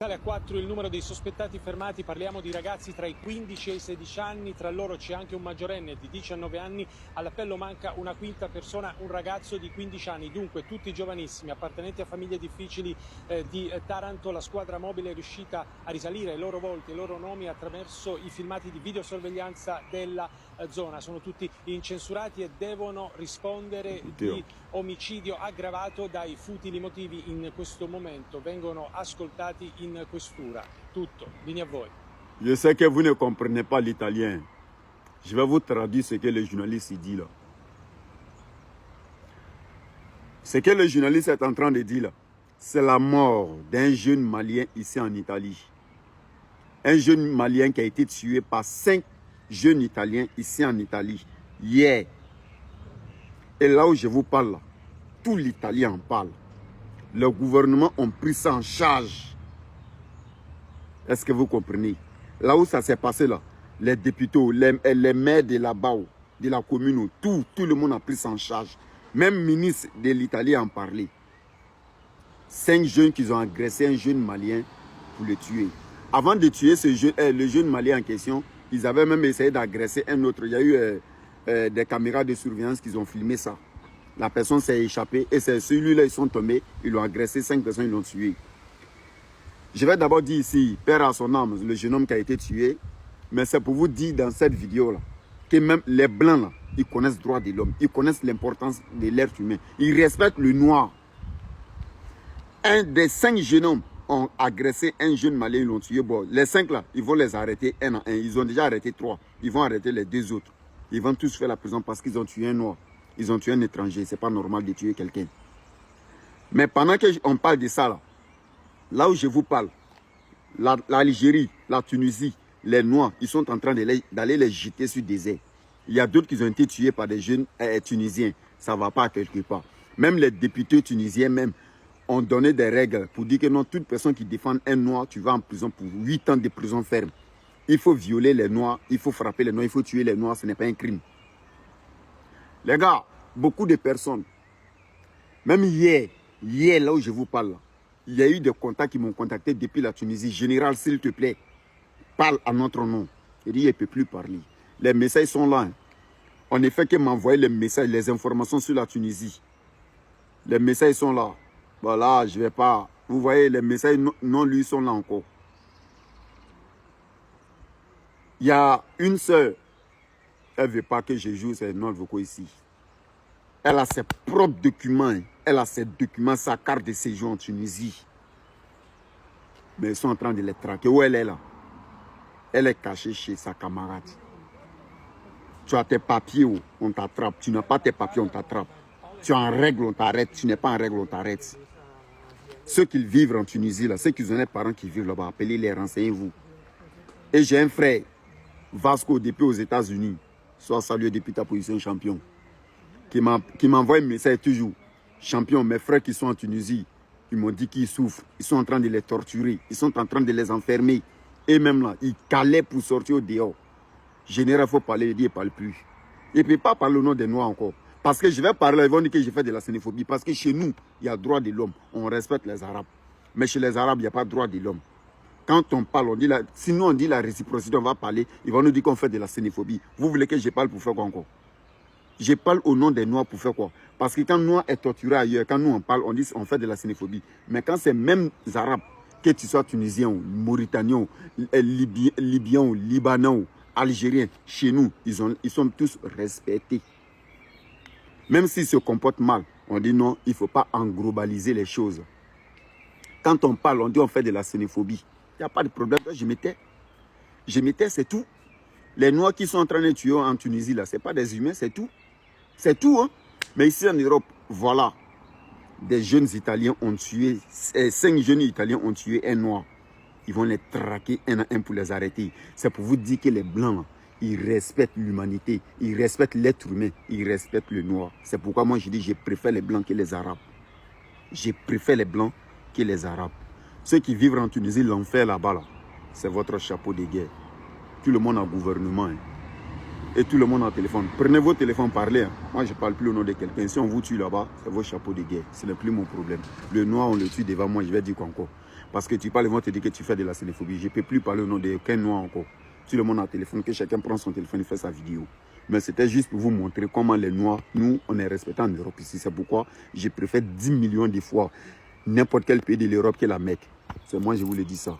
Sale a 4 il numero dei sospettati fermati, parliamo di ragazzi tra i 15 e i 16 anni, tra loro c'è anche un maggiorenne di 19 anni, all'appello manca una quinta persona, un ragazzo di 15 anni, dunque tutti giovanissimi, appartenenti a famiglie difficili di Taranto. La squadra mobile è riuscita a risalire ai loro volti, ai loro nomi attraverso i filmati di videosorveglianza della zona, sono tutti incensurati e devono rispondere di omicidio aggravato dai futili motivi in questo momento, vengono ascoltati in questura. Tutto, vieni a voi. Je sais que vous ne comprenez pas l'italien. Je vais vous traduire ce que le journaliste dit là. Ce que le journaliste est en train de dire là, c'est la mort d'un jeune Malien ici en Italie. Un jeune Malien qui a été tué par 5 jeunes Italiens ici en Italie, hier. Et là où je vous parle, là, tout l'Italie en parle. Le gouvernement a pris ça en charge. Est-ce que vous comprenez? Là où ça s'est passé, là, les députés, les maires de là-bas, de la commune, tout le monde a pris ça en charge. Même le ministre de l'Italie en parlait. 5 jeunes qui ont agressé un jeune Malien pour le tuer. Avant de tuer le jeune Malien en question, ils avaient même essayé d'agresser un autre. Il y a eu des caméras de surveillance qui ont filmé ça. La personne s'est échappée et c'est celui-là, ils sont tombés, ils l'ont agressé, 5 personnes, ils l'ont tué. Je vais d'abord dire ici, père à son âme, le jeune homme qui a été tué, mais c'est pour vous dire dans cette vidéo-là, que même les blancs, là, ils connaissent le droit de l'homme, ils connaissent l'importance de l'être humain, ils respectent le noir. Un des 5 jeunes hommes ont agressé un jeune Malien, ils l'ont tué. Bon, les 5 là, ils vont les arrêter un à un, ils ont déjà arrêté 3, ils vont arrêter les 2 autres. Ils vont tous faire la prison parce qu'ils ont tué un noir. Ils ont tué un étranger, c'est pas normal de tuer quelqu'un. Mais pendant qu'on parle de ça, là où je vous parle, l'Algérie, la Tunisie, les Noirs, ils sont en train d'aller les jeter sur des ailes. Il y a d'autres qui ont été tués par des jeunes Tunisiens. Ça ne va pas quelque part. Même les députés tunisiens même ont donné des règles pour dire que non, toute personne qui défend un Noir, tu vas en prison pour 8 ans de prison ferme. Il faut violer les Noirs, il faut frapper les Noirs, il faut tuer les Noirs, ce n'est pas un crime. Les gars, beaucoup de personnes, même hier là où je vous parle, il y a eu des contacts qui m'ont contacté depuis la Tunisie. Général, s'il te plaît, parle à notre nom. Il dit, il ne peut plus parler. Les messages sont là. On ne fait que m'envoyer les messages, les informations sur la Tunisie. Les messages sont là. Voilà, je ne vais pas. Vous voyez, les messages non lus sont là encore. Il y a une sœur. Elle ne veut pas que je joue ses noms vocaux ici. Elle a ses propres documents. Elle a ses documents, sa carte de séjour en Tunisie. Mais ils sont en train de les traquer. Où elle est là? Elle est cachée chez sa camarade. Tu as tes papiers, on t'attrape. Tu n'as pas tes papiers, on t'attrape. Tu es en règle, on t'arrête. Tu n'es pas en règle, on t'arrête. Ceux qui vivent en Tunisie, là, ceux qui ont des parents qui vivent là-bas, appelez-les, renseignez-vous. Et j'ai un frère, Vasco, depuis aux États-Unis. Sois salué depuis ta position champion. Qui m'envoie un message toujours. Champion, mes frères qui sont en Tunisie, ils m'ont dit qu'ils souffrent. Ils sont en train de les torturer. Ils sont en train de les enfermer. Et même là, ils calaient pour sortir au dehors. Général, il faut parler, il dit, il ne parle plus. Il ne peut pas parler au nom des Noirs encore. Parce que je vais parler, ils vont dire que j'ai fait de la xénophobie. Parce que chez nous, il y a droit de l'homme. On respecte les Arabes. Mais chez les Arabes, il n'y a pas droit de l'homme. Quand on parle, on dit sinon on dit la réciprocité, on va parler. Ils vont nous dire qu'on fait de la xénophobie. Vous voulez que je parle pour faire quoi encore? Je parle au nom des Noirs pour faire quoi? Parce que quand Noir est torturé ailleurs, quand nous on parle, on dit on fait de la xénophobie. Mais quand c'est même Arabes, que tu sois Tunisien, ou Mauritanien, ou Libyen, ou Libanais, ou Algérien, chez nous, ils sont tous respectés. Même s'ils se comportent mal, on dit non, il ne faut pas englobaliser les choses. Quand on parle, on dit on fait de la xénophobie. Il n'y a pas de problème. Je m'étais, c'est tout. Les Noirs qui sont en train de tuer en Tunisie, là, ce n'est pas des humains, c'est tout. C'est tout, hein. Mais ici en Europe, voilà. Des jeunes Italiens ont tué, 5 jeunes Italiens ont tué un Noir. Ils vont les traquer un à un pour les arrêter. C'est pour vous dire que les Blancs, là, ils respectent l'humanité, ils respectent l'être humain, ils respectent le Noir. C'est pourquoi moi je dis je préfère les Blancs que les Arabes. Je préfère les Blancs que les Arabes. Ceux qui vivent en Tunisie, l'enfer là-bas, là, c'est votre chapeau de guerre. Tout le monde a gouvernement. Hein. Et tout le monde a téléphone. Prenez vos téléphones, parlez. Hein. Moi, je ne parle plus au nom de quelqu'un. Si on vous tue là-bas, c'est vos chapeaux de guerre. Ce n'est plus mon problème. Le Noir, on le tue devant moi, je vais dire quoi encore. Parce que tu parles, ils vont te dire que tu fais de la xénophobie. Je ne peux plus parler au nom d'aucun noir encore. Tout le monde a un téléphone, que chacun prend son téléphone et fait sa vidéo. Mais c'était juste pour vous montrer comment les noirs, nous, on est respectés en Europe ici. C'est pourquoi je préfère 10 millions de fois n'importe quel pays de l'Europe que la Mecque. C'est moi, je vous le dis ça.